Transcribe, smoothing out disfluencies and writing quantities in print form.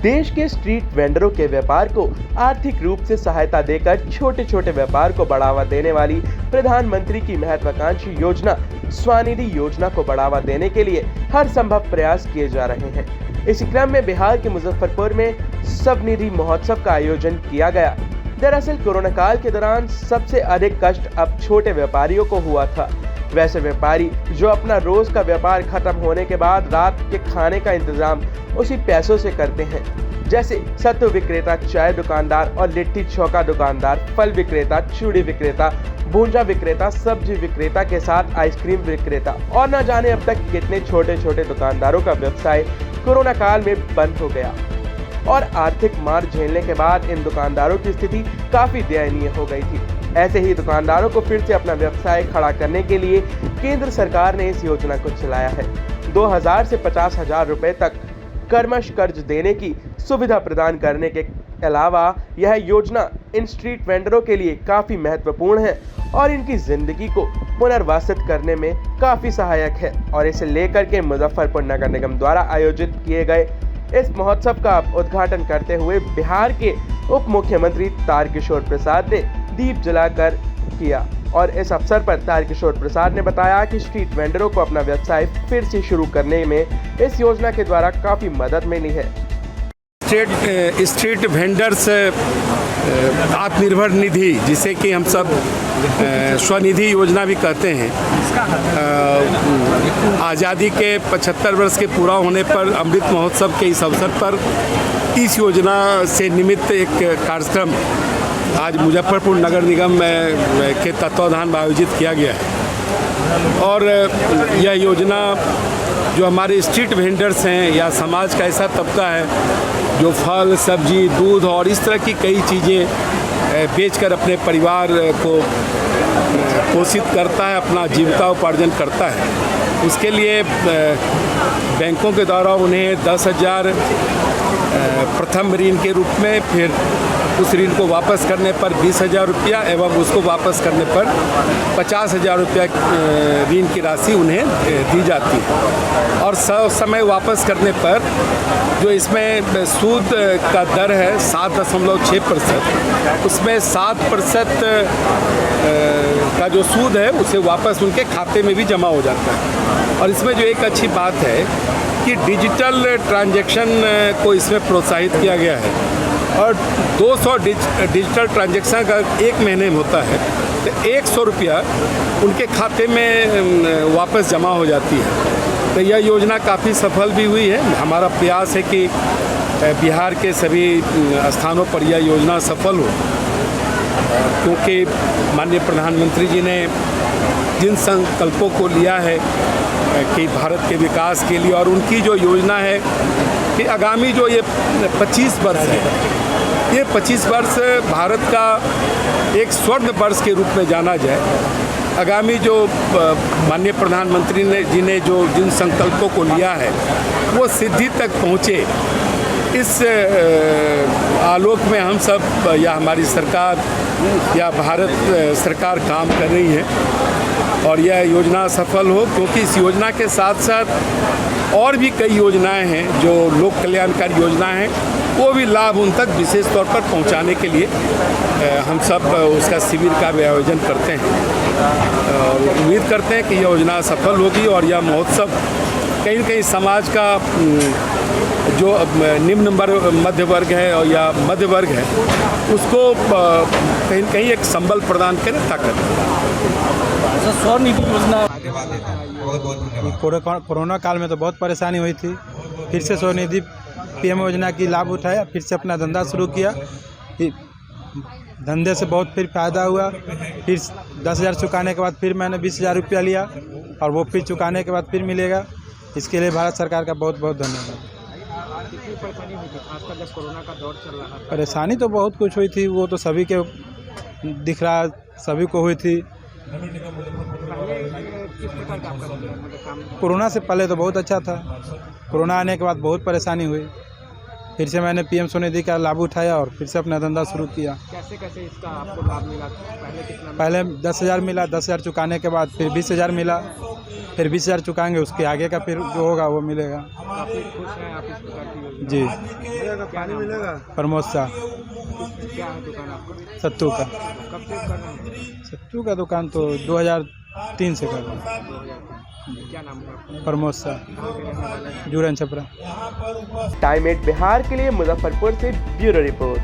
देश के स्ट्रीट वेंडरों के व्यापार को आर्थिक रूप से सहायता देकर छोटे छोटे व्यापार को बढ़ावा देने वाली प्रधानमंत्री की महत्वाकांक्षी योजना स्वनिधि योजना को बढ़ावा देने के लिए हर संभव प्रयास किए जा रहे हैं। इसी क्रम में बिहार के मुजफ्फरपुर में स्वनिधि महोत्सव का आयोजन किया गया। दरअसल कोरोना काल के दौरान सबसे अधिक कष्ट अब छोटे व्यापारियों को हुआ था। वैसे व्यापारी जो अपना रोज का व्यापार खत्म होने के बाद रात के खाने का इंतजाम उसी पैसों से करते हैं, जैसे सत्तू विक्रेता, चाय दुकानदार और लिट्टी चौका दुकानदार, फल विक्रेता, चूड़ी विक्रेता, भूंजा विक्रेता, सब्जी विक्रेता के साथ आइसक्रीम विक्रेता और न जाने अब तक कितने छोटे छोटे दुकानदारों का व्यवसाय कोरोना काल में बंद हो गया और आर्थिक मार झेलने के बाद इन दुकानदारों की स्थिति काफी दयनीय हो गई थी। ऐसे ही दुकानदारों को फिर से अपना व्यवसाय खड़ा करने के लिए केंद्र सरकार ने इस योजना को चलाया है। 2000 से 50,000 रुपए तक कर्मश कर्ज देने की सुविधा प्रदान करने के अलावा यह योजना इन स्ट्रीट वेंडरों के लिए काफी महत्वपूर्ण है और इनकी जिंदगी को पुनर्वासित करने में काफी सहायक है। और इसे लेकर के मुजफ्फरपुर नगर निगम द्वारा आयोजित किए गए इस महोत्सव का उद्घाटन करते हुए बिहार के उप मुख्यमंत्री तारकिशोर प्रसाद ने दीप जलाकर किया और इस अवसर पर तारकिशोर प्रसाद ने बताया कि स्ट्रीट वेंडरों को अपना व्यवसाय फिर से शुरू करने में इस योजना के द्वारा काफी मदद मिली है। स्ट्रीट वेंडर्स आत्मनिर्भर निधि, जिसे कि हम सब स्वनिधि योजना भी कहते हैं, आज़ादी के 75 वर्ष के पूरा होने पर अमृत महोत्सव के इस अवसर पर इस योजना से निमित्त एक कार्यक्रम आज मुजफ्फरपुर नगर निगम के तत्वावधान में आयोजित किया गया है। और यह योजना जो हमारे स्ट्रीट वेंडर्स हैं या समाज का ऐसा तबका है जो फल, सब्जी, दूध और इस तरह की कई चीज़ें बेचकर अपने परिवार को पोषित करता है, अपना जीविकोपार्जन करता है, उसके लिए बैंकों के द्वारा उन्हें 10,000 प्रथम ऋण के रूप में, फिर उस ऋण को वापस करने पर 20,000 रुपया एवं उसको वापस करने पर 50,000 रुपया ऋण की राशि उन्हें दी जाती है। और समय वापस करने पर जो इसमें सूद का दर है 7.6%, उसमें 7% का जो सूद है उसे वापस उनके खाते में भी जमा हो जाता है। और इसमें जो एक अच्छी बात है कि डिजिटल ट्रांजैक्शन को इसमें प्रोत्साहित किया गया है और 200 डिजिटल ट्रांजैक्शन का एक महीने में होता है तो 100 रुपया उनके खाते में वापस जमा हो जाती है। तो यह योजना काफ़ी सफल भी हुई है। हमारा प्रयास है कि बिहार के सभी स्थानों पर यह योजना सफल हो, क्योंकि माननीय प्रधानमंत्री जी ने जिन संकल्पों को लिया है कि भारत के विकास के लिए, और उनकी जो योजना है कि आगामी जो ये 25 वर्ष है, ये 25 वर्ष भारत का एक स्वर्ण वर्ष के रूप में जाना जाए। आगामी जो माननीय प्रधानमंत्री ने जिन संकल्पों को लिया है वो सिद्धि तक पहुँचे, इस आलोक में हम सब या हमारी सरकार या भारत सरकार काम कर रही है और यह योजना सफल हो, क्योंकि इस योजना के साथ साथ और भी कई योजनाएं हैं जो लोक कल्याणकारी योजनाएं हैं, वो भी लाभ उन तक विशेष तौर पर पहुंचाने के लिए हम सब उसका शिविर का भी आयोजन करते हैं। उम्मीद करते हैं कि यह योजना सफल होगी और यह महोत्सव कहीं न कहीं समाज का जो निम्न मध्य वर्ग है और या मध्य वर्ग है उसको कहीं न कहीं एक संबल प्रदान करे, ताकत। स्वनिधि योजना कोरोना काल में तो बहुत परेशानी हुई थी, फिर से स्वनिधि पीएम योजना की लाभ उठाया, फिर से अपना धंधा शुरू किया। धंधे से बहुत फिर फ़ायदा हुआ। फिर 10,000 चुकाने के बाद फिर मैंने 20,000 रुपया लिया और वो फिर चुकाने के बाद फिर मिलेगा। इसके लिए भारत सरकार का बहुत बहुत धन्यवाद। परेशानी तो बहुत कुछ हुई थी, वो तो सभी के दिख रहा, सभी को हुई थी। कोरोना से पहले तो बहुत अच्छा था, कोरोना आने के बाद बहुत परेशानी हुई। फिर से मैंने पीएम स्वनिधि का लाभ उठाया और फिर से अपना धंधा शुरू किया। कैसे कैसे इसका आपको लाभ मिला? पहले कितना? पहले 10,000 मिला, 10,000 चुकाने के बाद फिर 20,000 मिला, फिर 20,000 चुकाएंगे, उसके आगे का फिर जो होगा वो मिलेगा। काफी खुश हैं आप इस प्रकार की योजना? जी। पानी मिलेगा? प्रमोद शाह, क्या है दुकान आपका? सत्तू का। कब से कर रहे हैं? सत्तू का दुकान तो 2003 से कर रहा हूँ। क्या नाम है आपका? प्रमोद शाह, कहाँ के रहने वाले हैं? जुड़न छपरा। टाइम 8 बिहार के लिए मुजफ्फरपुर से ब्यूरो रिपोर्ट।